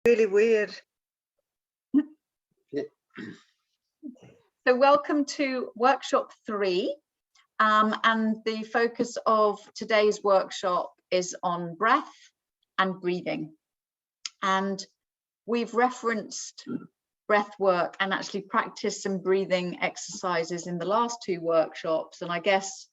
Really weird. So welcome to workshop 3, and the focus of today's workshop is on breath and breathing. And we've referenced breath work and actually practiced some breathing exercises in the last 2 workshops. And I guess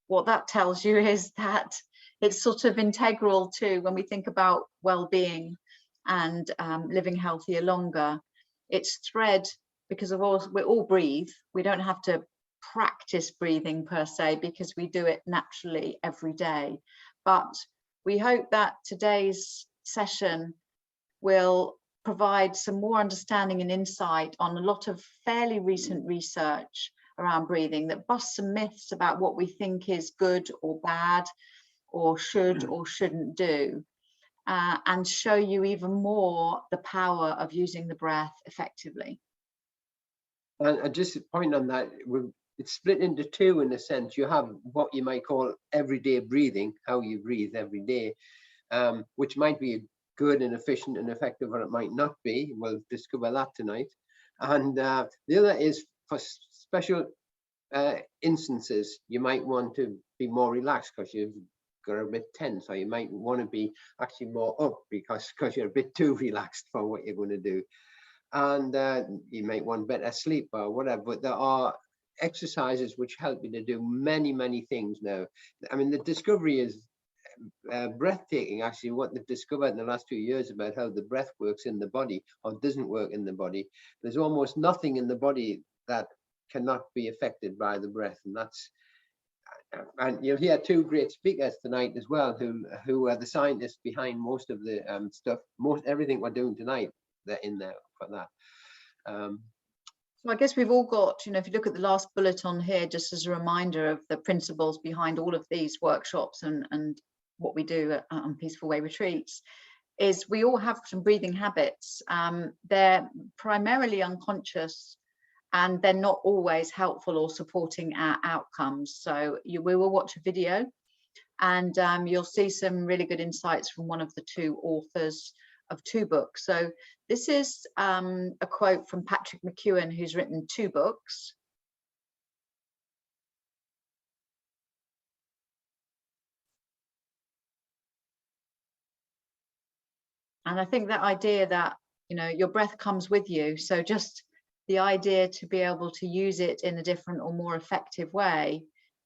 what that tells you is that it's sort of integral to when we think about well-being and living healthier longer. It's thread, because of all, we all breathe. We don't have to practice breathing per se because we do it naturally every day. But we hope that today's session will provide some more understanding and insight on a lot of fairly recent research around breathing that busts some myths about what we think is good or bad or should or shouldn't do, and show you even more the power of using the breath effectively. And just to point on that, it's split into 2 in a sense. You have what you might call everyday breathing, how you breathe every day, which might be good and efficient and effective, or it might not be. We'll discover that tonight. And the other is for special instances. You might want to be more relaxed because you've got a bit tense, or you might want to be actually more up because you're a bit too relaxed for what you're going to do. And you might want better sleep or whatever, but there are exercises which help you to do many things now. I mean, the discovery is breathtaking, actually, what they've discovered in the last 2 years about how the breath works in the body or doesn't work in the body. There's almost nothing in the body that cannot be affected by the breath, and that's, and you'll hear 2 great speakers tonight as well, who are the scientists behind most of the stuff, everything we're doing tonight. They're in there for that. So I guess we've all got, if you look at the last bullet on here, just as a reminder of the principles behind all of these workshops and what we do on Peaceful Way retreats, is we all have some breathing habits. They're primarily unconscious, and they're not always helpful or supporting our outcomes. So we will watch a video, and you'll see some really good insights from one of the 2 authors of 2 books. So this is a quote from Patrick McEwen, who's written 2 books. And I think that idea that, your breath comes with you. So just the idea to be able to use it in a different or more effective way,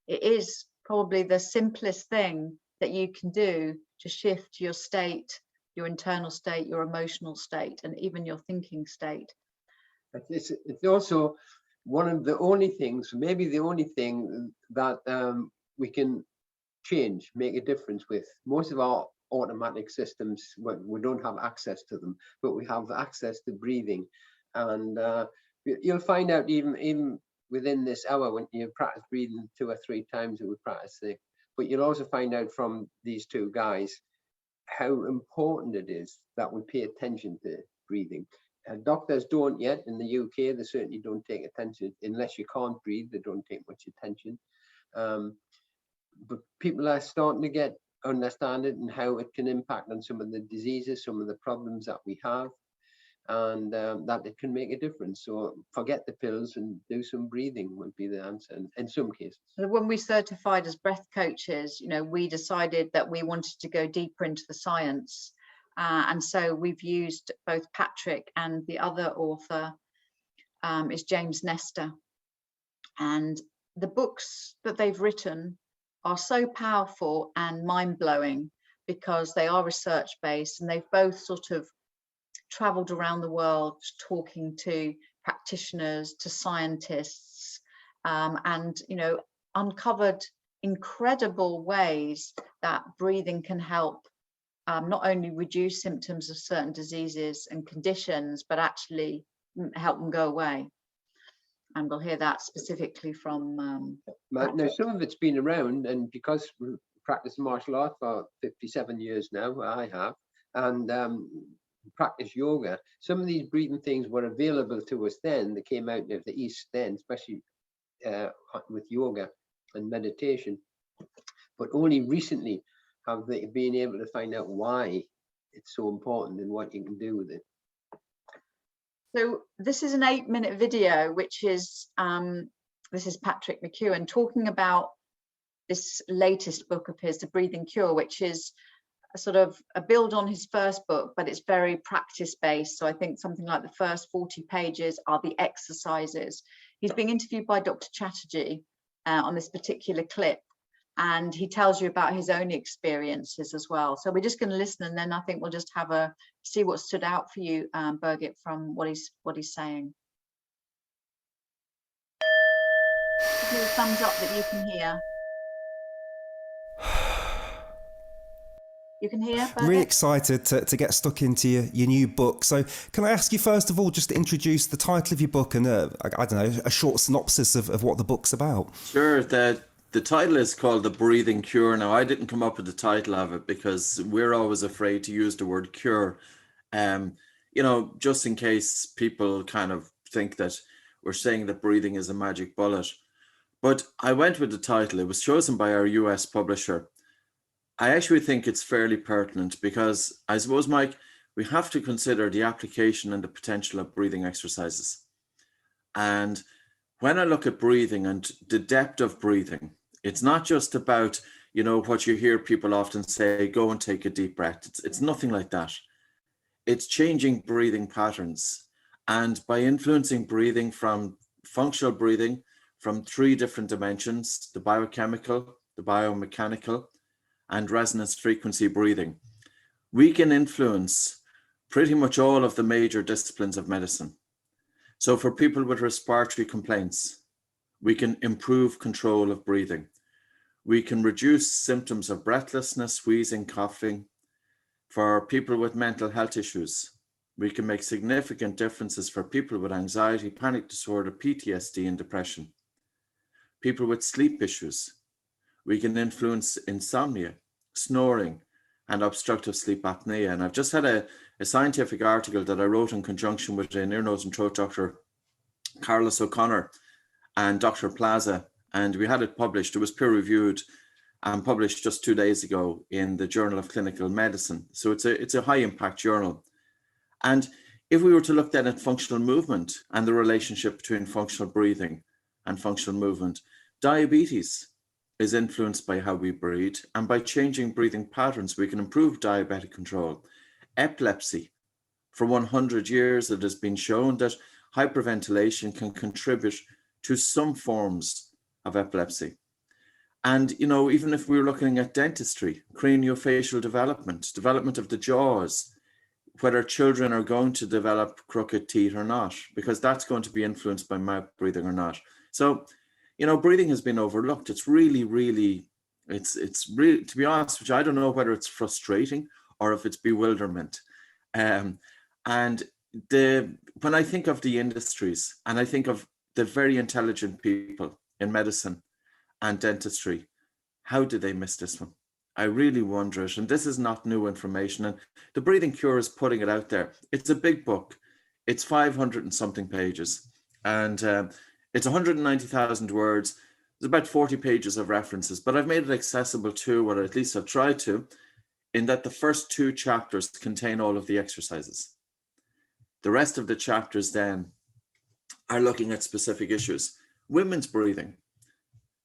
it is probably the simplest thing that you can do to shift your state, your internal state, your emotional state, and even your thinking state. It's also one of the only things, maybe the only thing that we can change, make a difference with. Most of our automatic systems, we don't have access to them, but we have access to breathing. And you'll find out even within this hour, when you practice breathing 2 or 3 times, it would practice it. But you'll also find out from these 2 guys how important it is that we pay attention to breathing. Doctors don't yet in the UK. They certainly don't take attention. Unless you can't breathe, they don't take much attention. But people are starting to understand it and how it can impact on some of the diseases, some of the problems that we have, and that it can make a difference. So forget the pills and do some breathing would be the answer in some cases. When we certified as breath coaches, we decided that we wanted to go deeper into the science. And so we've used both Patrick, and the other author is James Nestor. And the books that they've written are so powerful and mind-blowing because they are research-based, and they've both sort of traveled around the world talking to practitioners, to scientists, and uncovered incredible ways that breathing can help not only reduce symptoms of certain diseases and conditions, but actually help them go away. And we'll hear that specifically from now, some of it's been around, and because we practice martial art for 57 years now, I have, and practice yoga, some of these breathing things were available to us then. They came out of the East then, especially with yoga and meditation. But only recently have they been able to find out why it's so important in what you can do with it. So this is an 8-minute video, which is, this is Patrick McEwen talking about this latest book of his, The Breathing Cure, which is a sort of a build on his first book, but it's very practice-based. So I think something like the first 40 pages are the exercises. He's being interviewed by Dr. Chatterjee on this particular clip, and he tells you about his own experiences as well. So we're just going to listen, and then I think we'll just have a see what stood out for you, Birgit, from what he's saying. Give me a thumbs up that you can hear. You can hear, Birgit? I'm really excited to get stuck into your new book. So can I ask you first of all just to introduce the title of your book and I don't know, a short synopsis of what the book's about? Sure. The title is called The Breathing Cure. Now, I didn't come up with the title of it because we're always afraid to use the word cure. You know, just in case people kind of think that we're saying that breathing is a magic bullet. But I went with the title. It was chosen by our US publisher. I actually think it's fairly pertinent because I suppose, Mike, we have to consider the application and the potential of breathing exercises. And when I look at breathing and the depth of breathing, it's not just about, you know, what you hear people often say, go and take a deep breath. It's nothing like that. It's changing breathing patterns. And by influencing breathing from functional breathing from 3 different dimensions, the biochemical, the biomechanical, and resonance frequency breathing, we can influence pretty much all of the major disciplines of medicine. So for people with respiratory complaints, we can improve control of breathing. We can reduce symptoms of breathlessness, wheezing, coughing. For people with mental health issues, we can make significant differences for people with anxiety, panic disorder, PTSD, and depression. People with sleep issues, we can influence insomnia, snoring, and obstructive sleep apnea. And I've just had a scientific article that I wrote in conjunction with an ear, nose, and throat doctor, Carlos O'Connor, and Dr. Plaza, and we had it published. It was peer-reviewed and published just 2 days ago in the Journal of Clinical Medicine. So it's a high-impact journal. And if we were to look then at functional movement and the relationship between functional breathing and functional movement, diabetes is influenced by how we breathe, and by changing breathing patterns, we can improve diabetic control. Epilepsy, for 100 years, it has been shown that hyperventilation can contribute to some forms of epilepsy. And, you know, even if we were looking at dentistry, craniofacial development of the jaws, whether children are going to develop crooked teeth or not, because that's going to be influenced by mouth breathing or not. So, you know, breathing has been overlooked. It's really, it's really, to be honest, which I don't know whether it's frustrating or if it's bewilderment. And when I think of the industries and I think of the very intelligent people in medicine and dentistry, how did they miss this one? I really wonder it. And this is not new information. And The Breathing Cure is putting it out there. It's a big book. It's 500 and something pages. And it's 190,000 words. There's about 40 pages of references, but I've made it accessible to, or at least I've tried to, in that the first 2 chapters contain all of the exercises. The rest of the chapters then are looking at specific issues. Women's breathing,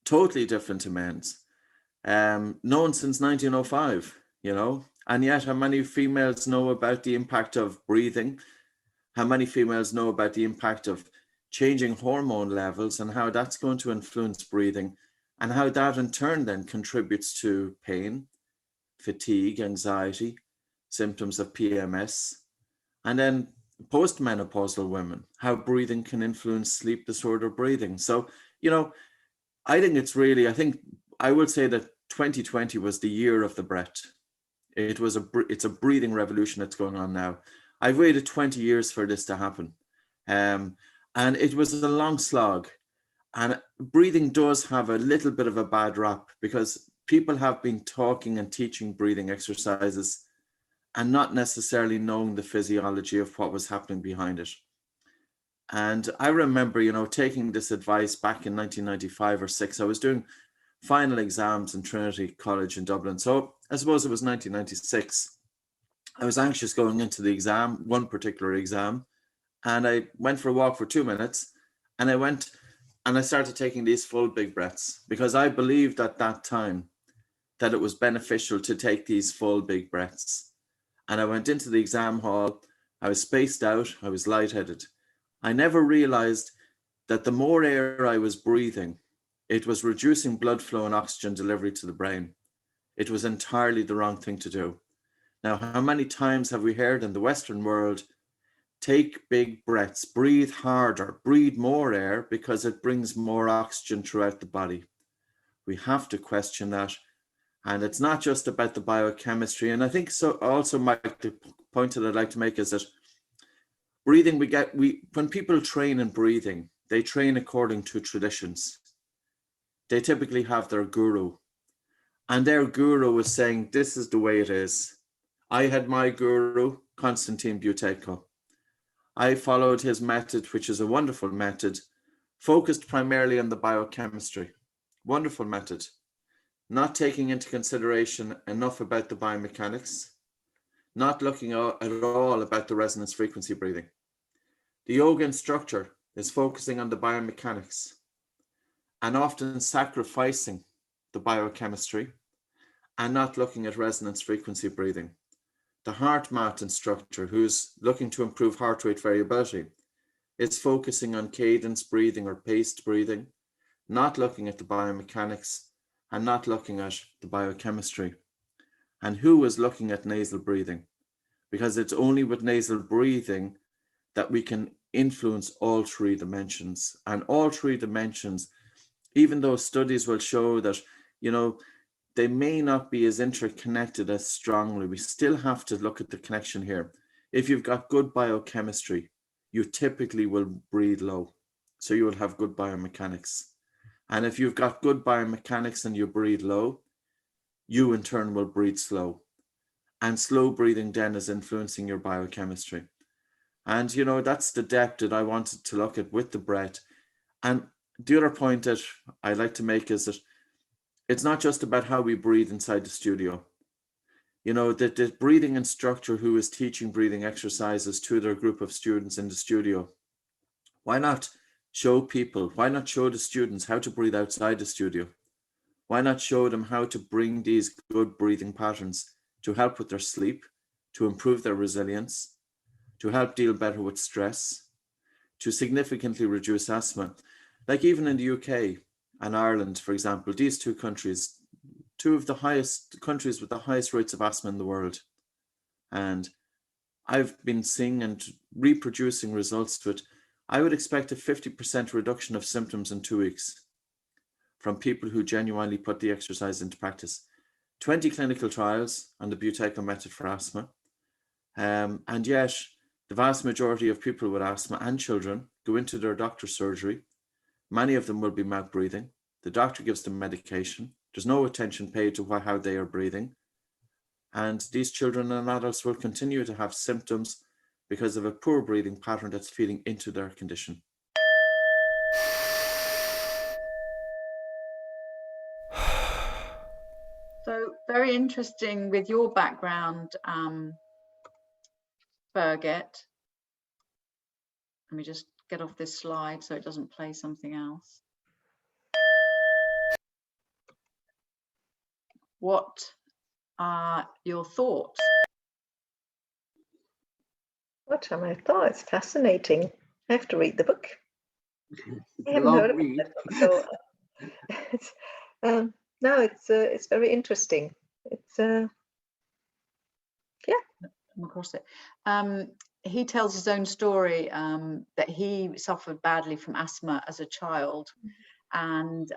totally different to men's. Known since 1905, you know, and yet how many females know about the impact of breathing? How many females know about the impact of changing hormone levels and how that's going to influence breathing, and how that in turn then contributes to pain, fatigue, anxiety, symptoms of PMS, and then postmenopausal women, how breathing can influence sleep disorder breathing. So, you know, I think I would say that 2020 was the year of the breath. It's a breathing revolution that's going on now. I've waited 20 years for this to happen. And it was a long slog. And breathing does have a little bit of a bad rap because people have been talking and teaching breathing exercises and not necessarily knowing the physiology of what was happening behind it. And I remember, you know, taking this advice back in 1995 or 6. I was doing final exams in Trinity College in Dublin. So I suppose it was 1996. I was anxious going into the exam, one particular exam, and I went for a walk for 2 minutes, and I started taking these full big breaths, because I believed at that time that it was beneficial to take these full big breaths. And I went into the exam hall, I was spaced out, I was lightheaded. I never realized that the more air I was breathing, it was reducing blood flow and oxygen delivery to the brain. It was entirely the wrong thing to do. Now, how many times have we heard in the Western world, take big breaths, breathe harder, breathe more air because it brings more oxygen throughout the body? We have to question that. And it's not just about the biochemistry. And I think so also, Mike, the point that I'd like to make is that breathing, when people train in breathing, they train according to traditions. They typically have their guru, and their guru is saying, this is the way it is. I had my guru, Konstantin Buteyko. I followed his method, which is a wonderful method, focused primarily on the biochemistry. Wonderful method. Not taking into consideration enough about the biomechanics, not looking at all about the resonance frequency breathing. The yoga instructor is focusing on the biomechanics and often sacrificing the biochemistry and not looking at resonance frequency breathing. The heart mat instructor, who's looking to improve heart rate variability, is focusing on cadence breathing or paced breathing, not looking at the biomechanics and not looking at the biochemistry. And who is looking at nasal breathing? Because it's only with nasal breathing that we can influence all three dimensions. And all three dimensions, even though studies will show that, they may not be as interconnected as strongly, we still have to look at the connection here. If you've got good biochemistry, you typically will breathe low. So you will have good biomechanics. And if you've got good biomechanics and you breathe low, you in turn will breathe slow. And slow breathing then is influencing your biochemistry. And, that's the depth that I wanted to look at with the breath. And the other point that I like to make is that it's not just about how we breathe inside the studio. The breathing instructor who is teaching breathing exercises to their group of students in the studio, why not show the students how to breathe outside the studio? Why not show them how to bring these good breathing patterns to help with their sleep, to improve their resilience, to help deal better with stress, to significantly reduce asthma? Like even in the UK and Ireland, for example, these two countries, two of the highest countries with the highest rates of asthma in the world. And I've been seeing and reproducing results to it. I would expect a 50% reduction of symptoms in 2 weeks from people who genuinely put the exercise into practice. 20 clinical trials on the Buteyko method for asthma. And yet, the vast majority of people with asthma and children go into their doctor's surgery. Many of them will be mouth breathing. The doctor gives them medication. There's no attention paid to how they are breathing. And these children and adults will continue to have symptoms because of a poor breathing pattern that's feeding into their condition. So very interesting with your background, Birgit. Let me just get off this slide so it doesn't play something else. What are your thoughts? What are my thoughts? Fascinating. I have to read the book. I haven't Long heard about read. that book, so no, it's very interesting. It's Come across it. He tells his own story that he suffered badly from asthma as a child, and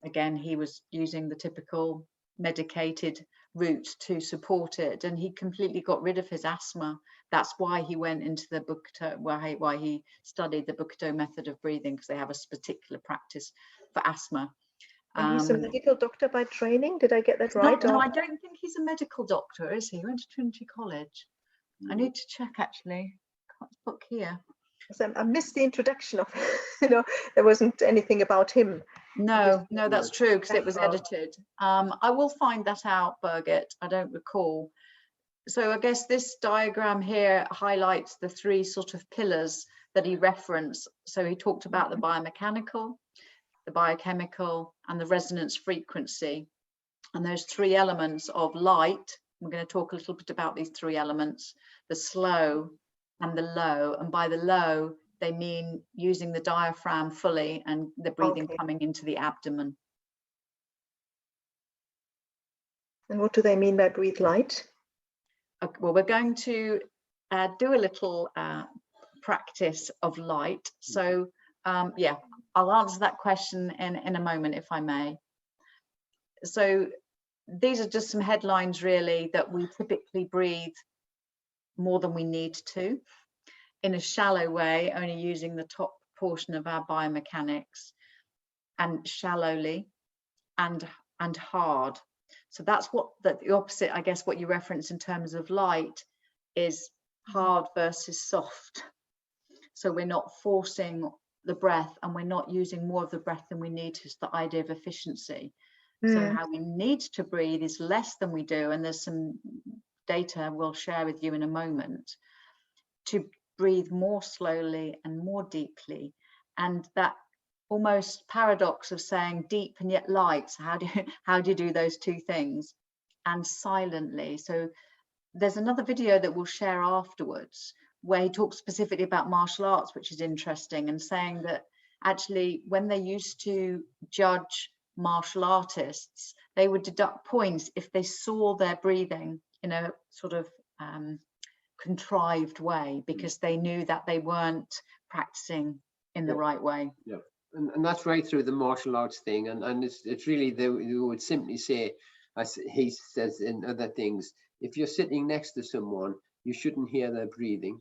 again he was using the typical medicated route to support it, and he completely got rid of his asthma. That's why he went into the Bukito, why he studied the Bukito method of breathing, because they have a particular practice for asthma. and he's a medical doctor by training. Did I get that right? No, I don't think he's a medical doctor, is he? He went to Trinity College. I need to check actually. Got the book here. I missed the introduction of, there wasn't anything about him. No, that's true, because it was edited. I will find that out, Birgit. I don't recall. So I guess this diagram here highlights the three sort of pillars that he referenced. So he talked about the biomechanical, the biochemical, and the resonance frequency. And those three elements of light, we're going to talk a little bit about these three elements, the slow and the low. And by the low, they mean using the diaphragm fully and the breathing Okay. coming into the abdomen. And what do they mean by breathe light? Okay, well, we're going to do a little practice of light. So yeah, I'll answer that question in a moment, if I may. So these are just some headlines, really, that we typically breathe more than we need to, in a shallow way, only using the top portion of our biomechanics, and shallowly and hard. So that's what the opposite, I guess, what you reference in terms of light is hard versus soft. So we're not forcing the breath and we're not using more of the breath than we need. It's the idea of efficiency. So how we need to breathe is less than we do. And there's some data we'll share with you in a moment to breathe more slowly and more deeply. And that almost paradox of saying deep and yet light. So how do you do those two things? And silently. So there's another video that we'll share afterwards where he talks specifically about martial arts, which is interesting, and saying that actually when they used to judge martial artists, they would deduct points if they saw their breathing in a sort of contrived way, because they knew that they weren't practicing in the right way. Yeah. And that's right through the martial arts thing, and it's really they would simply say, as he says in other things, if you're sitting next to someone, you shouldn't hear their breathing,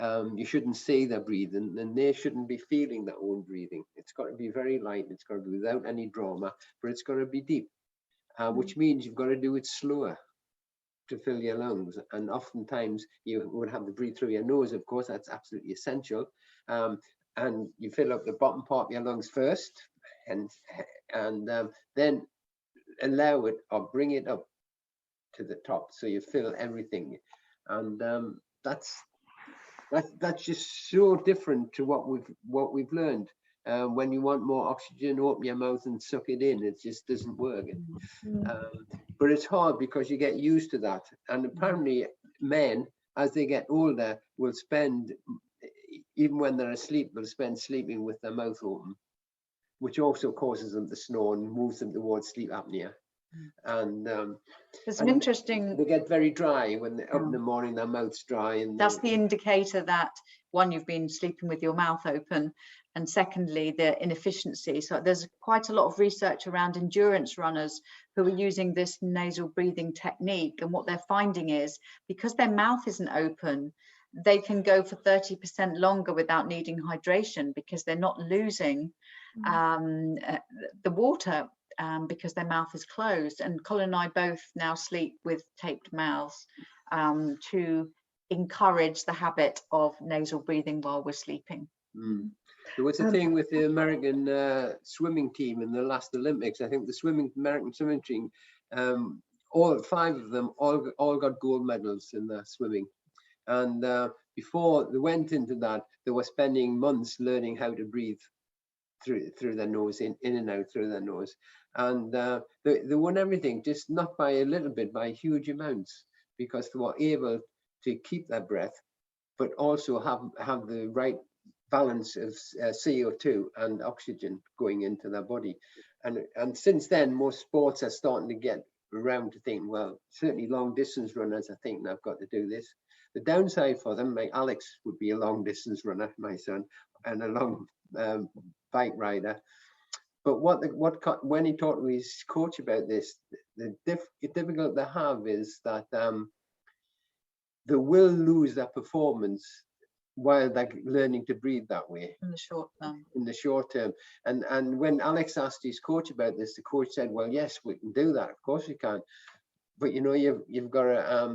you shouldn't see their breathing, and they shouldn't be feeling their own breathing. It's got to be very light, it's got to be without any drama, but it's got to be deep, which means you've got to do it slower to fill your lungs. And oftentimes you would have to breathe through your nose, of course, that's absolutely essential. And you fill up the bottom part of your lungs first, and then allow it or bring it up to the top, so you fill everything. And that's just so different to what we've learned. When you want more oxygen, open your mouth and suck it in. It just doesn't work. But it's hard because you get used to that. And apparently men, as they get older, will spend, even when they're asleep, will spend sleeping with their mouth open, which also causes them to snore and moves them towards sleep apnea. And there's an interesting, they get very dry when they're up in the morning, their mouth's dry. And that's the indicator that, one, you've been sleeping with your mouth open, and secondly, the inefficiency. So there's quite a lot of research around endurance runners who are using this nasal breathing technique, and what they're finding is, because their mouth isn't open, they can go for 30% longer without needing hydration, because they're not losing the water, because their mouth is closed. And Colin and I both now sleep with taped mouths to encourage the habit of nasal breathing while we're sleeping. There was a thing with the American swimming team in the last Olympics. I think the American swimming team, all 5 of them all got gold medals in the swimming. And before they went into that, they were spending months learning how to breathe through their nose, in and out through their nose. And they won everything, just not by a little bit, by huge amounts, because they were able to keep their breath, but also have the right balance of CO2 and oxygen going into their body. And since then, most sports are starting to get around to think, well, certainly long distance runners, I think they've got to do this. The downside for them, like Alex would be a long distance runner, my son, and a long bike rider. But when he talked to his coach about this, the difficult they have is that they will lose their performance while they're learning to breathe that way In the short term. in the short term. And when Alex asked his coach about this, the coach said, well, yes, we can do that, of course we can, but you know, you've got a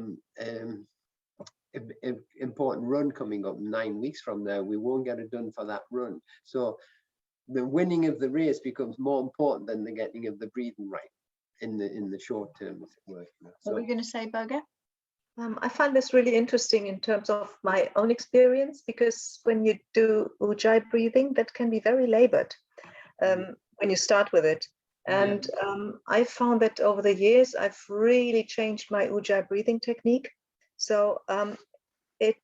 important run coming up 9 weeks from now. We won't get it done for that run. So the winning of the race becomes more important than the getting of the breathing right in the short term. What were you going to say, Boga? I find this really interesting in terms of my own experience, because when you do Ujjayi breathing, that can be very labored when you start with it. And I found that over the years, I've really changed my Ujjayi breathing technique. So it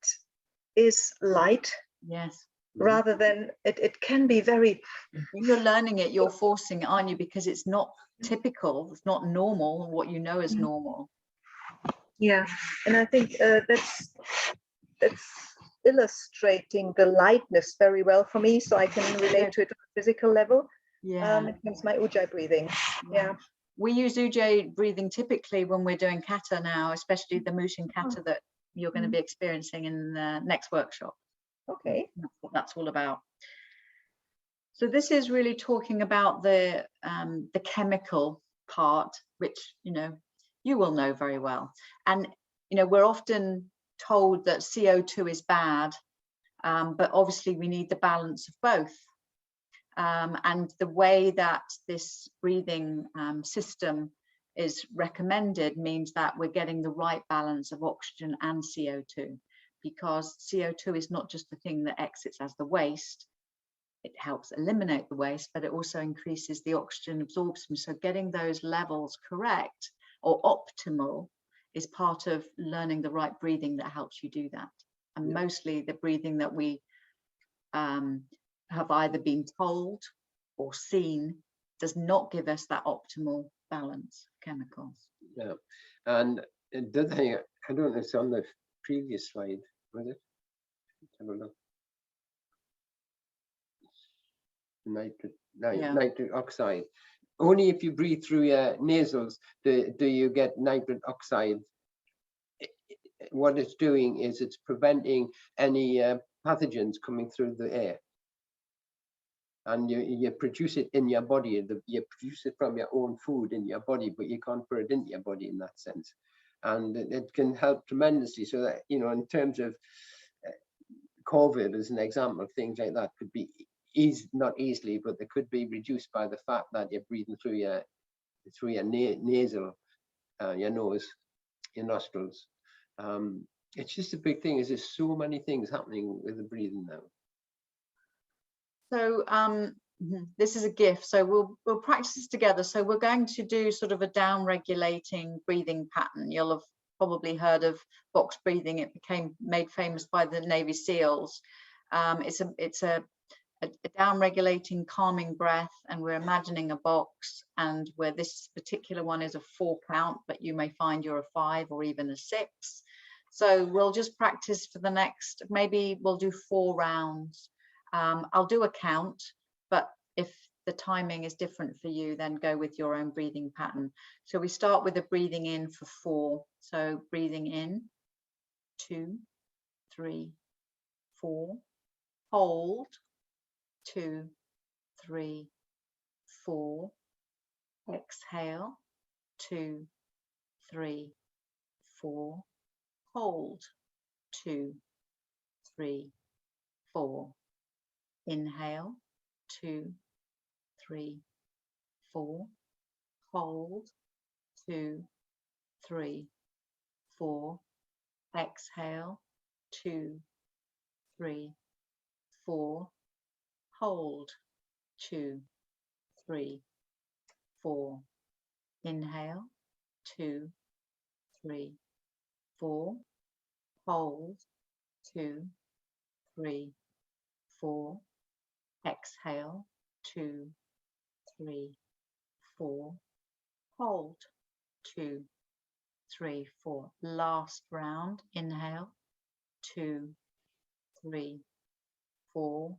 is light Yes. rather than, it can be very... When you're learning it, you're forcing it, aren't you? Because it's not typical, it's not normal, what you know is normal. Yeah, and I think that's illustrating the lightness very well for me, so I can relate to it on a physical level. Yeah. It comes my Ujjayi breathing. Yeah. We use Ujjayi breathing typically when we're doing kata now, especially the Mushin kata that you're going to be experiencing in the next workshop. Okay. That's what that's all about. So this is really talking about the chemical part, which you will know very well. And we're often told that CO2 is bad, but obviously we need the balance of both. And the way that this breathing system is recommended means that we're getting the right balance of oxygen and CO2, because CO2 is not just the thing that exits as the waste. It helps eliminate the waste, but it also increases the oxygen absorption. So getting those levels correct or optimal is part of learning the right breathing that helps you do that. And mostly the breathing that we have either been told or seen does not give us that optimal balance of chemicals. Yeah, and the other thing, I don't know, it's on the previous slide, was it? Let's have a look. Nitric oxide. Only if you breathe through your nasals do you get nitric oxide. What it's doing is it's preventing any pathogens coming through the air. And you produce it in your body. You produce it from your own food in your body, but you can't put it into your body in that sense. And it can help tremendously. So that, in terms of COVID as an example, things like that could be not easily, but they could be reduced by the fact that you're breathing through your nasal, your nose, your nostrils. It's just a big thing. There's so many things happening with the breathing now. So this is a gift. So we'll practice this together. So we're going to do sort of a down regulating breathing pattern. You'll have probably heard of box breathing. It became made famous by the Navy SEALs. It's a down regulating calming breath, and we're imagining a box, and where this particular one is a 4 count, but you may find you're a 5 or even a 6. So we'll just practice for the next, maybe we'll do 4 rounds. I'll do a count, but if the timing is different for you, then go with your own breathing pattern. So we start with a breathing in for 4. So breathing in, 2, 3, 4, hold, 2, 3, 4, exhale, 2, 3, 4, hold, 2, 3, 4, inhale, 2, 3, 4, hold, 2, 3, 4, exhale, 2, 3, 4, hold, 2, 3, 4, inhale, 2, 3, 4, hold, 2, 3, 4, exhale, 2, 3, 4, hold, 2, 3, 4. Last round, inhale, 2, 3, 4,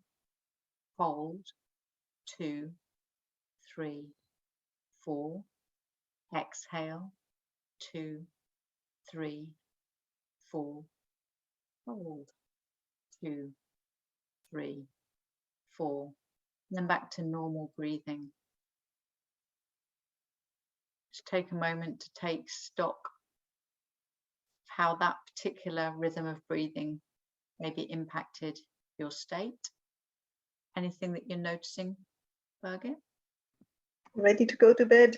hold, 2, 3, 4, exhale, 2, 3, 4, hold, 2, 3, 4. And then back to normal breathing. Just take a moment to take stock of how that particular rhythm of breathing maybe impacted your state. Anything that you're noticing, Birgit? Ready to go to bed.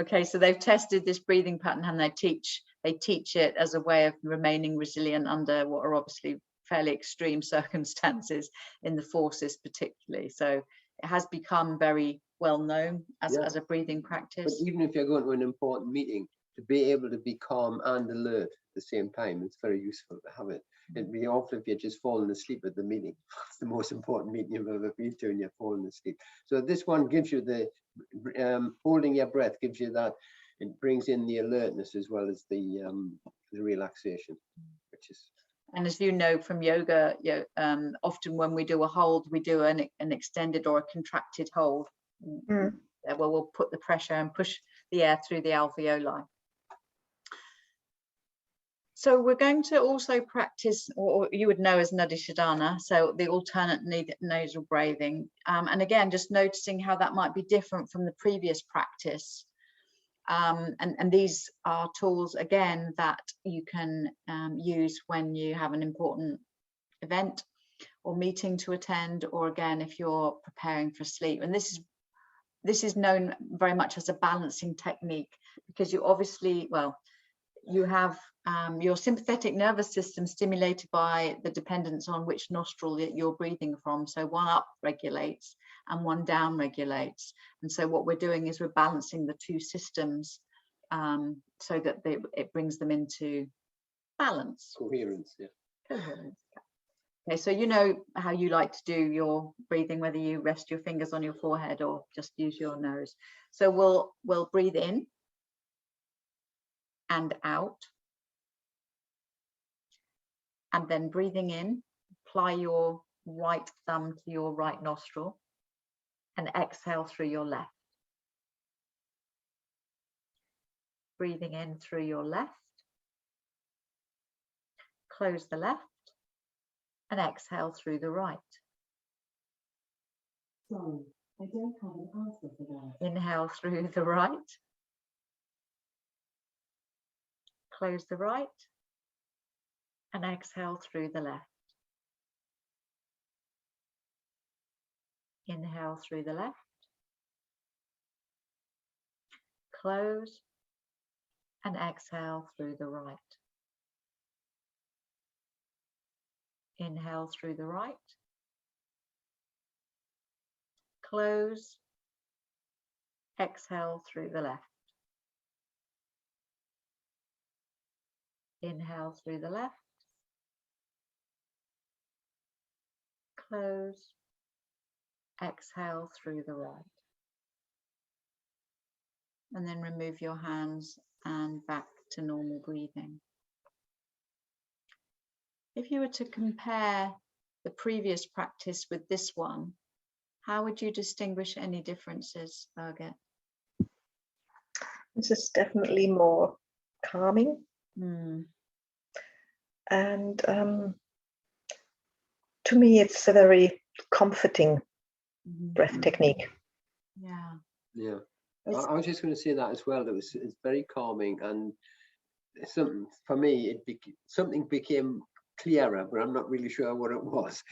Okay, so they've tested this breathing pattern and they teach it as a way of remaining resilient under what are obviously fairly extreme circumstances in the forces particularly. So it has become very well known as a breathing But practice. even if you're going to an important meeting, to be able to be calm and alert at the same time, it's very useful to have it. It'd be awful if you're just falling asleep at the meeting. It's the most important meeting you've ever been to and you're falling asleep. So this one gives you the holding your breath, gives you that. It brings in the alertness as well as the relaxation, which is. And as you know from yoga, often when we do a hold, we do an extended or a contracted hold. Where we'll put the pressure and push the air through the alveoli. So we're going to also practice, or you would know as Nadi Shodhana, so the alternate nasal breathing. And again, just noticing how that might be different from the previous practice. And these are tools, again, that you can use when you have an important event or meeting to attend, or again, if you're preparing for sleep. And this is known very much as a balancing technique, because you obviously, you have your sympathetic nervous system stimulated by the dependence on which nostril that you're breathing from. So one up regulates and one down regulates. And so what we're doing is we're balancing the two systems so that it brings them into balance. Coherence, yeah. Coherence. Okay, so you know how you like to do your breathing, whether you rest your fingers on your forehead or just use your nose. So we'll breathe in and out. And then breathing in, apply your right thumb to your right nostril and exhale through your left. Breathing in through your left. Close the left and exhale through the right. Sorry, I don't have an answer for that. Inhale through the right. Close the right and exhale through the left. Inhale through the left. Close and exhale through the right. Inhale through the right. Close. Exhale through the left. Inhale through the left. Close. Exhale through the right. And then remove your hands and back to normal breathing. If you were to compare the previous practice with this one, how would you distinguish any differences, Birgit? This is definitely more calming. And to me, it's a very comforting breath technique. Yeah. Yeah. I was just going to say that as well. It's very calming, and something for me, something became clearer, but I'm not really sure what it was.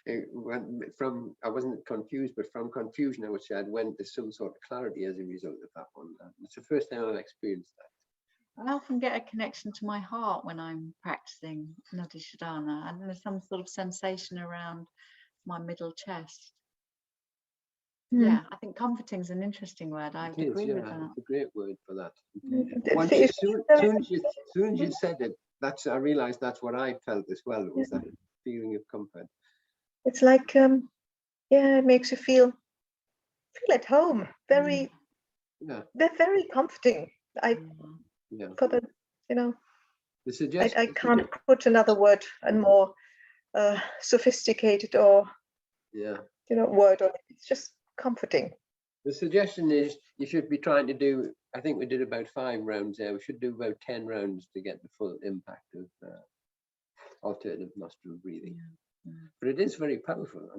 I wasn't confused, but from confusion, I would say I went to some sort of clarity as a result of that one. It's the first time I've experienced that. I often get a connection to my heart when I'm practicing Nadi Shodhana, and there's some sort of sensation around my middle chest. Yeah, I think comforting is an interesting word. I would agree with that. It's a great word for that. As Soon as you said it, I realized that's what I felt as well. It was that feeling of comfort. It's like, it makes you feel at home. Very comforting. For the, The suggestion. I can't put another word, a more sophisticated or word on it. It's just comforting. The suggestion is you should be trying to do, I think we did about 5 rounds there. We should do about 10 rounds to get the full impact of alternative nostril breathing. But it is very powerful.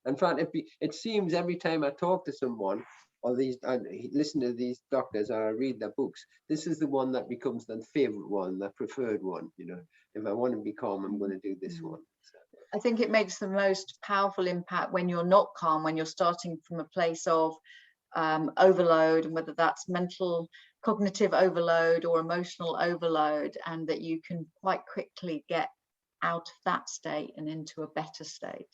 In fact, it seems every time I talk to someone, or I listen to these doctors, or I read their books, this is the one that becomes the favorite one, the preferred one. If I want to be calm, I'm going to do this one. So. I think it makes the most powerful impact when you're not calm, when you're starting from a place of overload, and whether that's mental, cognitive overload or emotional overload, and that you can quite quickly get out of that state and into a better state.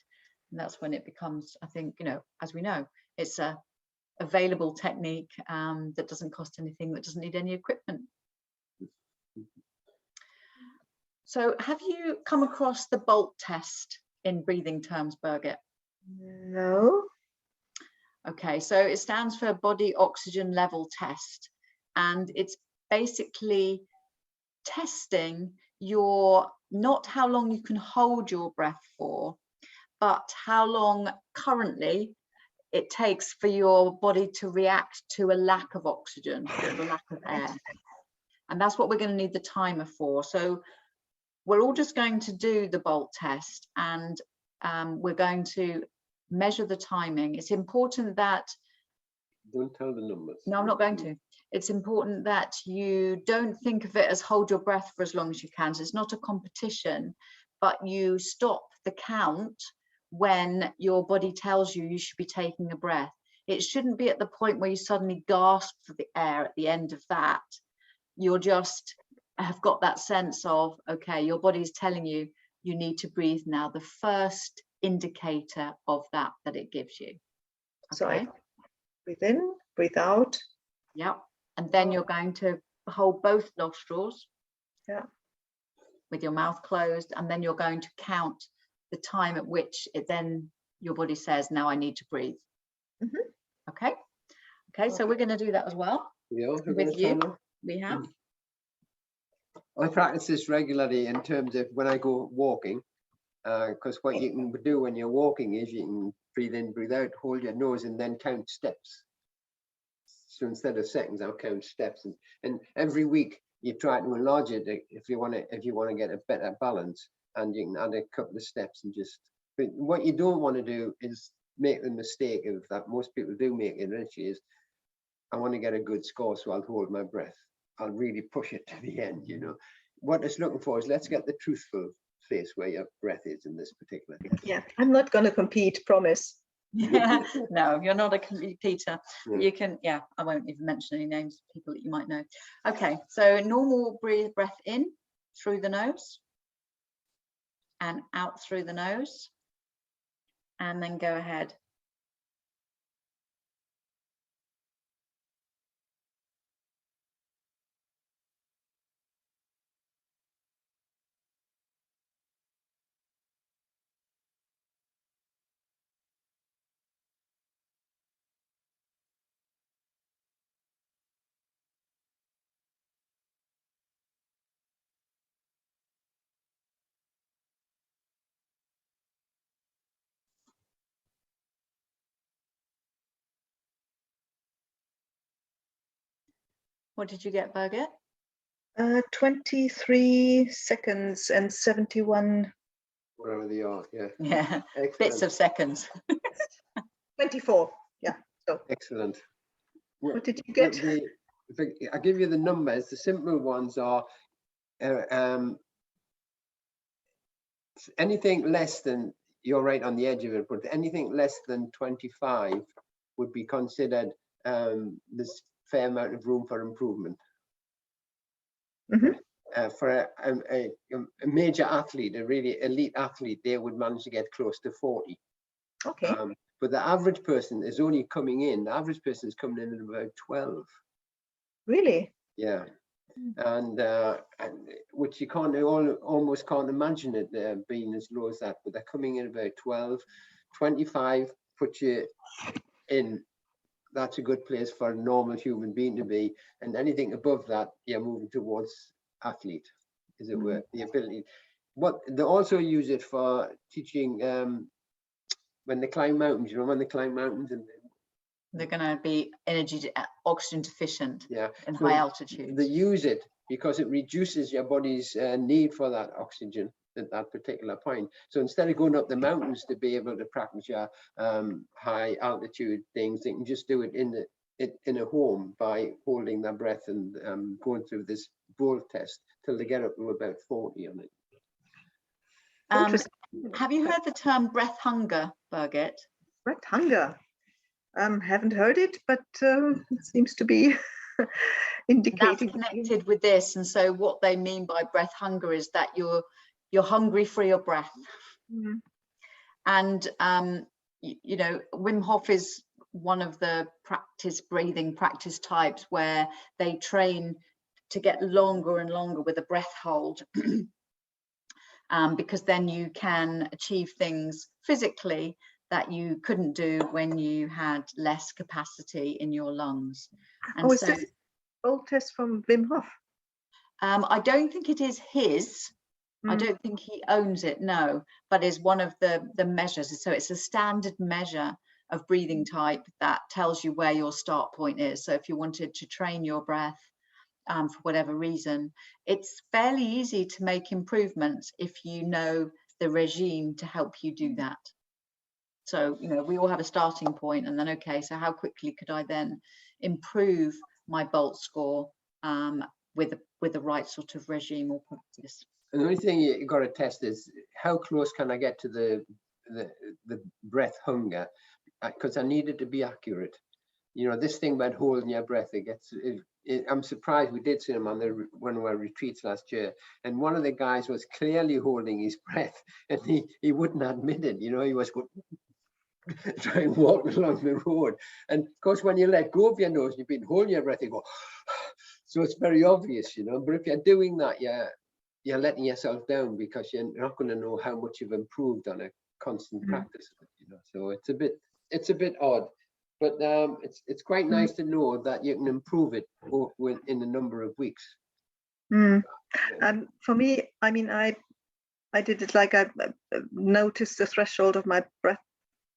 And that's when it becomes, I think, you know, as we know, it's a available technique that doesn't cost anything, that doesn't need any equipment. So have you come across the BOLT test in breathing terms, Birgit? No. Okay, so it stands for body oxygen level test, and it's basically testing your, not how long you can hold your breath for, but how long currently it takes for your body to react to a lack of oxygen, or a lack of air. And that's what we're going to need the timer for. So we're all just going to do the BOLT test, and we're going to measure the timing. It's important that, Don't tell the numbers. no, I'm not going to. It's important that you don't think of it as hold your breath for as long as you can. So it's not a competition, but you stop the count when your body tells you you should be taking a breath. It shouldn't be at the point where you suddenly gasp for the air at the end of that. You're just have got that sense of, okay, your body's telling you you need to breathe now. The first indicator of that it gives you. So Okay. I breathe in, breathe out. Yep. And then you're going to hold both nostrils. Yeah. With your mouth closed, and then you're going to count the time at which it then your body says, now I need to breathe. Mhm. Okay. Okay, so we're going to do that as well Yeah, with you. We have. I practice this regularly in terms of when I go walking, because what you can do when you're walking is you can breathe in, breathe out, hold your nose, and then count steps. So instead of seconds, I'll count steps, and every week you try to enlarge it if you want to get a better balance, and you can add a couple of steps and just. But what you don't want to do is make the mistake of that most people do make it, which is I want to get a good score, so I'll hold my breath. I'll really push it to the end, you know. What it's looking for is let's get the truthful place where your breath is in this particular test. Yeah, I'm not going to compete, promise. Yeah. No, you're not a competer. Yeah. You can, yeah, I won't even mention any names of people that you might know. Okay, so normal breath in through the nose and out through the nose, and then go ahead. What did you get, Birgit? 23 seconds and 71. Wherever they are, yeah. Yeah, Excellent. bits of seconds. 24. Yeah. So Excellent. what did you get? I give you the numbers. The simple ones are anything less than, you're right on the edge of it, but anything less than 25 would be considered there's fair amount of room for improvement. Mhm. For a major athlete, a really elite athlete, they would manage to get close to 40. Okay. But the average person is only coming in, the average person is coming in at about 12. Really? Yeah. And which you can't almost can't imagine it being as low as that, but they're coming in about 12. 25 put you in, that's a good place for a normal human being to be, and anything above that you're moving towards athlete, as it were. The ability, what they also use it for teaching when they climb mountains, you know, when they climb mountains, and They're going to be oxygen deficient, yeah, in so high altitudes. they use it because it reduces your body's need for that oxygen at that particular point. So instead of going up the mountains to be able to practice your high altitude things, they can just do it in a home by holding their breath and going through this BOLT test till they get up to about 40 on it. Interesting. Have you heard the term breath hunger, Birgit? Breath hunger. Haven't heard it, but it seems to be That's indicating. connected with this. And so what they mean by breath hunger is that you're hungry for your breath. Mm. And you know, Wim Hof is one of the breathing practice types where they train to get longer and longer with a breath hold, because then you can achieve things physically that you couldn't do when you had less capacity in your lungs. And Oh, is so this old test from Wim Hof? I don't think it is his. I Mm. don't think he owns it, no, but is one of the measures. So it's a standard measure of breathing type that tells you where your start point is. So if you wanted to train your breath for whatever reason, it's fairly easy to make improvements if you know the regime to help you do that. So, you know, we all have a starting point, and then, okay, so how quickly could I then improve my BOLT score with the right sort of regime or practice? And the only thing you got to test is how close can I get to the breath hunger, because I need it to be accurate. You know, this thing about holding your breath, I'm surprised. We did see him on one of our retreats last year, and one of the guys was clearly holding his breath, and he wouldn't admit it. You know, he was going trying to walk along the road, and of course when you let go of your nose, you've been holding your breath, you go. So it's very obvious, you know. But if you're doing that, you're letting yourself down, because you're not going to know how much you've improved on a constant practice, you know. So it's a bit odd, but it's quite nice to know that you can improve it in a number of weeks. For me, I mean, I did it like I noticed the threshold of my breath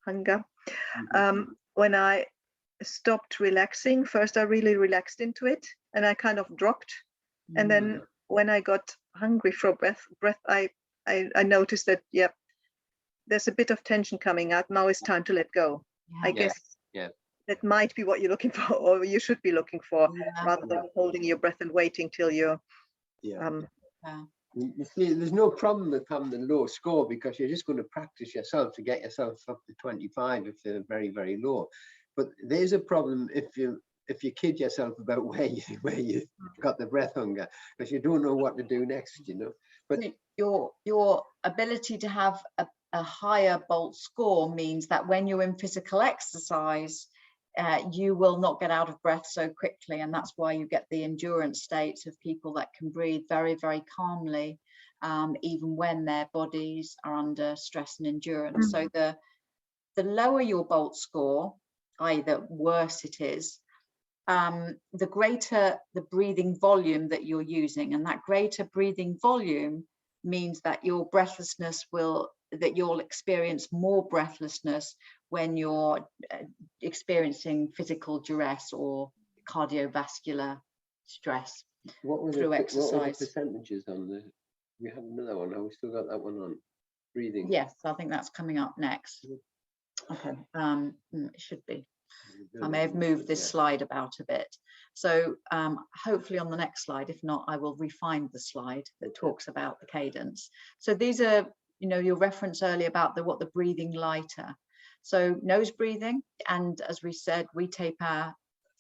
hunger when I stopped relaxing. First I really relaxed into it, and I kind of dropped, and then when I got hungry for breath, I noticed that, yeah, there's a bit of tension coming out. Now it's time to let go. I guess that might be what you're looking for, or you should be looking for, rather than holding your breath and waiting till you're You see, there's no problem with having the low score, because you're just going to practice yourself to get yourself up to 25 if they're very, very low. But there's a problem if you kid yourself about where you got the breath hunger, because you don't know what to do next, you know. But your ability to have a higher BOLT score means that when you're in physical exercise, you will not get out of breath so quickly, and that's why you get the endurance states of people that can breathe very, very calmly, even when their bodies are under stress and endurance. So the lower your BOLT score, i.e. the worse it is, the greater the breathing volume that you're using, and that greater breathing volume means that your breathlessness you'll experience more breathlessness when you're experiencing physical duress or cardiovascular stress through exercise. What were the percentages on the? We have another one. We still got that one on breathing. Yes, I think that's coming up next. Okay, it should be. I may have moved this slide about a bit. So hopefully on the next slide, if not, I will refine the slide that talks about the cadence. So these are, you know, your reference earlier about what the breathing lighter. So nose breathing, and as we said, we tape our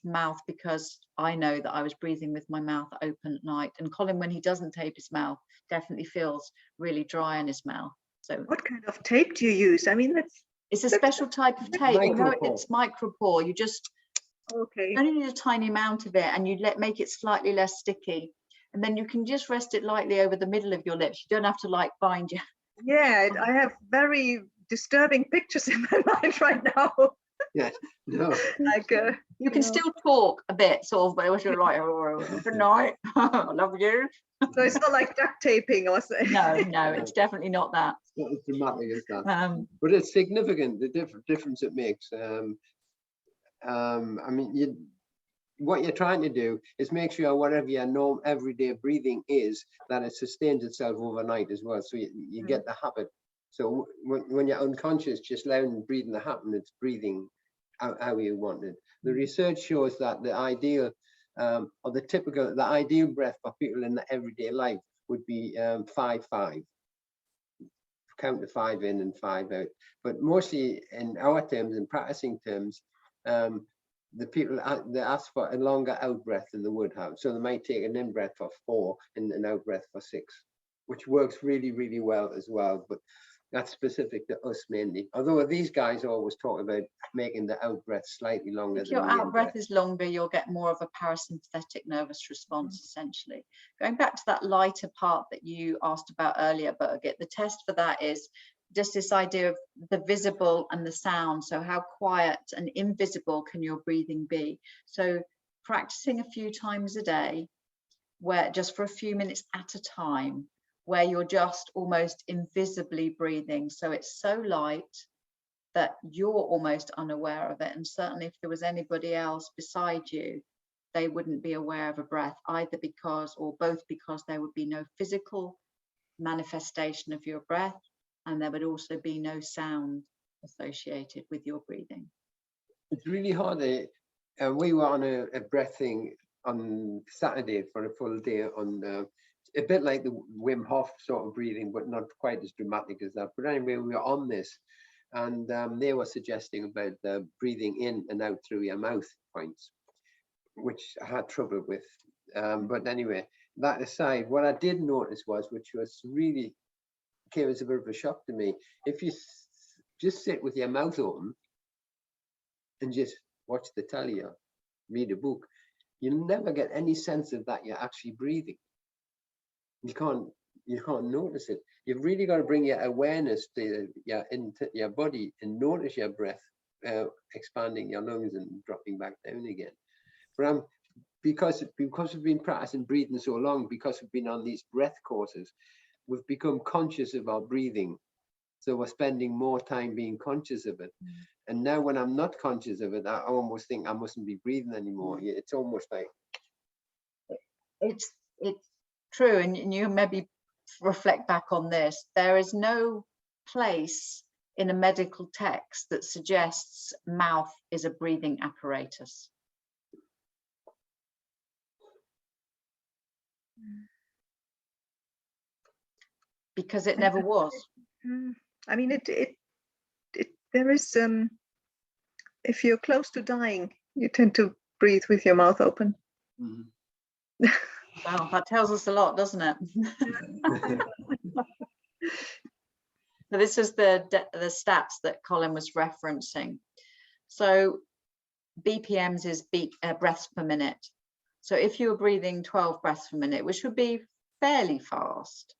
mouth because I know that I was breathing with my mouth open at night. And Colin, when he doesn't tape his mouth, definitely feels really dry in his mouth. So what kind of tape do you use? I mean, it's a special type of tape. You know, it's micropore. You just only need a tiny amount of it, and you make it slightly less sticky, and then you can just rest it lightly over the middle of your lips. You don't have to like bind your. Yeah, I have very disturbing pictures in my mind right now. Yeah, no. Like you can still talk a bit, sort of, but it was like, oh, good night, I love you. So it's not like duct taping or something. No, it's definitely not that. It's not as dramatic as that. But it's significant, the difference it makes. I mean, what you're trying to do is make sure whatever your everyday breathing is, that it sustains itself overnight as well. So you get the habit. So when you're unconscious, just allowing breathing to happen, it's breathing how you want it. The research shows that the ideal the ideal breath for people in the everyday life would be 5-5. Count to 5 in and 5 out. But mostly in our terms, in practicing terms, the people, they ask for a longer out breath than they would have. So they might take an in breath for 4 and an out breath for 6, which works really, really well as well. But that's specific to us mainly. Although these guys always talk about making the out breath slightly longer If than your the in out breath breath. is longer, you'll get more of a parasympathetic nervous response, essentially. Going back to that lighter part that you asked about earlier, Birgit, the test for that is just this idea of the visible and the sound. So how quiet and invisible can your breathing be? So practicing a few times a day, where just for a few minutes at a time, where you're just almost invisibly breathing. So it's so light that you're almost unaware of it. And certainly if there was anybody else beside you, they wouldn't be aware of a breath, either because or both because there would be no physical manifestation of your breath, and there would also be no sound associated with your breathing. It's really hard. We were on a breath thing on Saturday for a full day on a bit like the Wim Hof sort of breathing, but not quite as dramatic as that. But anyway, we were on this, and they were suggesting about breathing in and out through your mouth points, which I had trouble with. But anyway, that aside, what I did notice was, which was really came as a bit of a shock to me, if you just sit with your mouth open and just watch the telly or read a book, you'll never get any sense of that you're actually breathing. You can't notice it. You've really got to bring your awareness to into your body and notice your breath expanding your lungs and dropping back down again. But because we've been practicing breathing so long, because we've been on these breath courses, we've become conscious of our breathing. So we're spending more time being conscious of it. And now when I'm not conscious of it, I almost think I mustn't be breathing anymore. It's almost like... It's true, and you maybe reflect back on this. There is no place in a medical text that suggests mouth is a breathing apparatus. Because it never was. I mean, there is, if you're close to dying, you tend to breathe with your mouth open. Mm-hmm. Wow, that tells us a lot, doesn't it? So this is the stats that Colin was referencing. So BPMs is breaths per minute. So if you were breathing 12 breaths per minute, which would be fairly fast.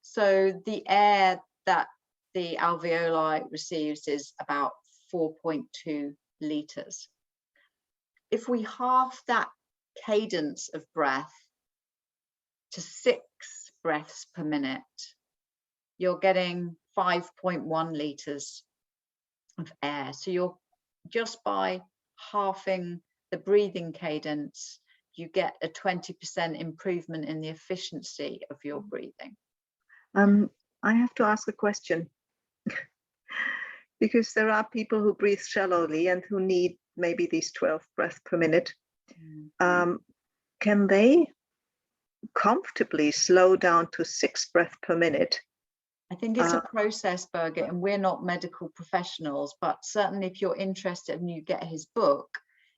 So the air that the alveoli receives is about 4.2 liters. If we half that cadence of breath to 6 breaths per minute, you're getting 5.1 liters of air. So you're just by halving the breathing cadence, you get a 20% improvement in the efficiency of your breathing. I have to ask a question because there are people who breathe shallowly and who need maybe these 12 breaths per minute. Can they comfortably slow down to 6 breaths per minute? I think it's a process, Birgit, and we're not medical professionals, but certainly if you're interested and you get his book,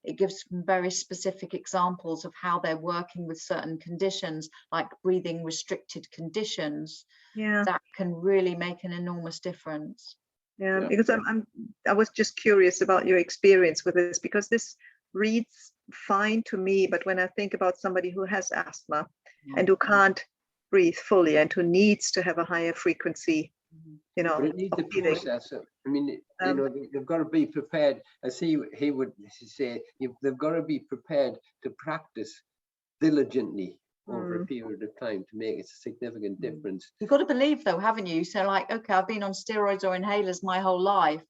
it gives some very specific examples of how they're working with certain conditions, like breathing restricted conditions, that can really make an enormous difference. Yeah, because I was just curious about your experience with this, because this reads fine to me, but when I think about somebody who has asthma and who can't breathe fully and who needs to have a higher frequency, you know, but it needs a process. I mean, you know, they've got to be prepared, as he would say, they've got to be prepared to practice diligently over a period of time to make a significant difference. You've got to believe though, haven't you? So like, okay, I've been on steroids or inhalers my whole life.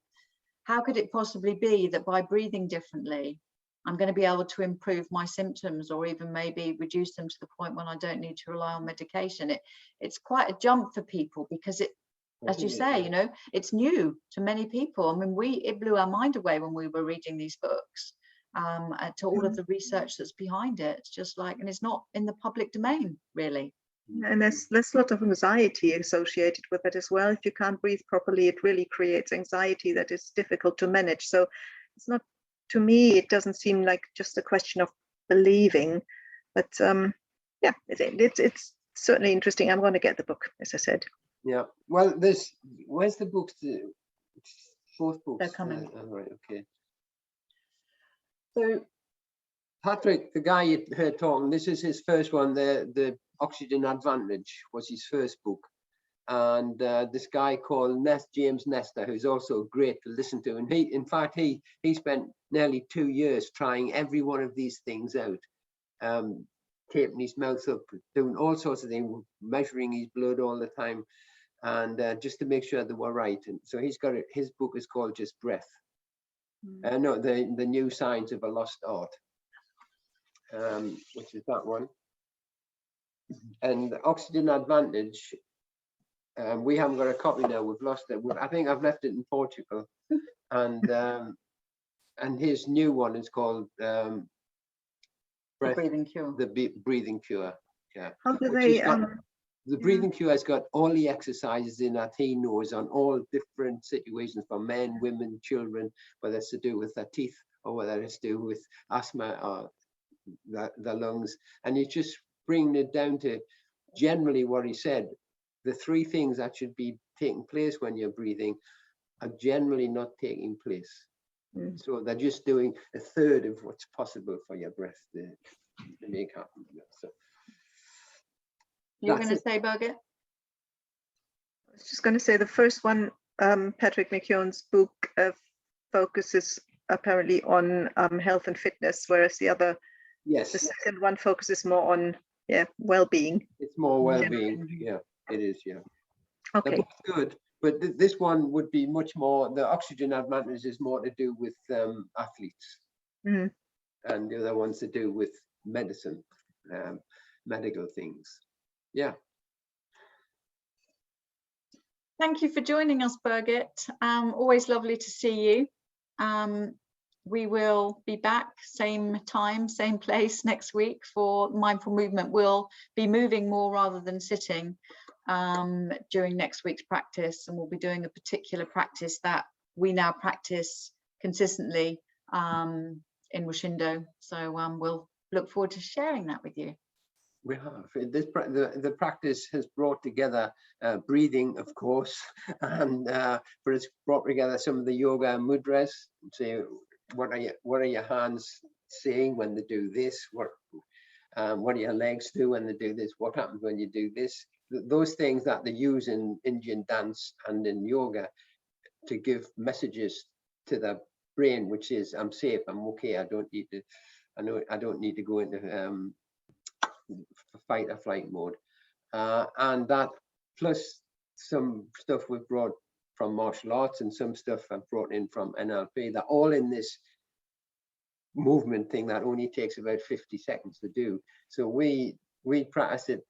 How could it possibly be that by breathing differently, I'm going to be able to improve my symptoms or even maybe reduce them to the point when I don't need to rely on medication? It's quite a jump for people because it, as you say, you know, it's new to many people. I mean, it blew our mind away when we were reading these books, to all of the research that's behind it. It's just like, and it's not in the public domain, really. And there's a lot of anxiety associated with it as well. If you can't breathe properly, it really creates anxiety that is difficult to manage. So it's not to me, it doesn't seem like just a question of believing, but yeah, it's certainly interesting. I'm going to get the book, as I said. Yeah. Well, where's the books? Both books. They're coming. All right. Okay. So Patrick, the guy you heard talking, this is his first one. The Oxygen Advantage was his first book. And this guy called James Nestor, who's also great to listen to. And in fact, he spent nearly 2 years trying every one of these things out. Taping his mouth up, doing all sorts of things, measuring his blood all the time, and just to make sure they were right. And so he's got his book is called just Breath. No, the New Science of a Lost Art, which is that one. And the Oxygen Advantage, we haven't got a copy now. We've lost it. I think I've left it in Portugal, and his new one is called Breath, Breathing Cure. the Breathing Cure. Yeah. How do Which they? has got- the Breathing Cure has got all the exercises in that he knows on all different situations for men, women, children, whether it's to do with their teeth or whether it's to do with asthma or the lungs. And he's just bringing it down to generally what he said. The 3 things that should be taking place when you're breathing are generally not taking place. So they're just doing a third of what's possible for your breath to make happen. So You're that's going to it. say, Birgit? I was just going to say the first one, Patrick McKeown's book, focuses apparently on health and fitness, whereas the Yes, second one focuses more on well-being. it's more well-being. Yeah, it is. Yeah. The Okay. book's good, but this one would be much more. The Oxygen Advantage is more to do with athletes, Mhm. and the other one's to do with medicine, medical things. Yeah. Thank you for joining us, Birgit. Always lovely to see you. We will be back same time, same place next week for Mindful Movement. We'll be moving more rather than sitting during next week's practice, and we'll be doing a particular practice that we now practice consistently in Washindo. So we'll look forward to sharing that with you. We have the practice has brought together breathing, of course, and but it's brought together some of the yoga mudras. So what are your hands saying when they do this? What do your legs do when they do this? What happens when you do this? Those things that they use in Indian dance and in yoga to give messages to the brain, which is I'm safe, I'm okay, I don't need to go into fight or flight mode, and that plus some stuff we've brought from martial arts and some stuff I've brought in from NLP. They're all in this movement thing that only takes about 50 seconds to do. So we practice it,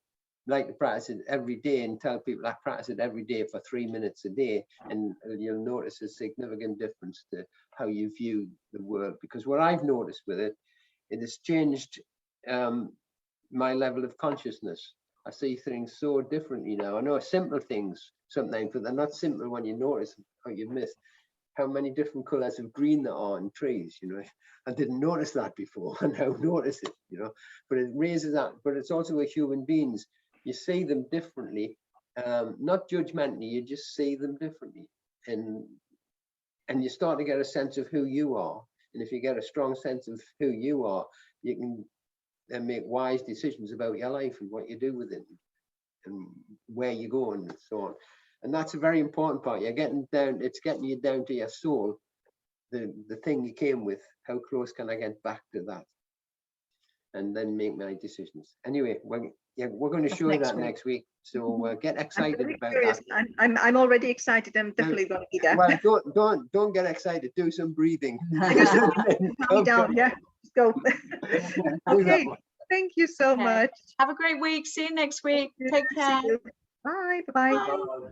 like to practice it every day, and tell people I practice it every day for 3 minutes a day, and you'll notice a significant difference to how you view the world. Because what I've noticed with it, it has changed my level of consciousness. I see things so differently now. I know simple things sometimes, but they're not simple when you notice how you've missed how many different colors of green there are in trees. You know, I didn't notice that before, and now notice it. You know, but it raises that. But it's also with human beings. You see them differently, not judgmentally. You just see them differently, and you start to get a sense of who you are. And if you get a strong sense of who you are, you can and make wise decisions about your life and what you do with it and where you go and so on. And that's a very important part. You're getting down, it's getting you down to your soul, the thing you came with. How close can I get back to that? And then make my decisions. Anyway, we're going to show you that next week. So get excited about that. I'm already excited. I'm definitely going to be there. Well, don't get excited. Do some breathing. Calm down, yeah. Let's go. Okay. Thank you so much. Have a great week. See you next week. Take care. Bye. Bye. Bye.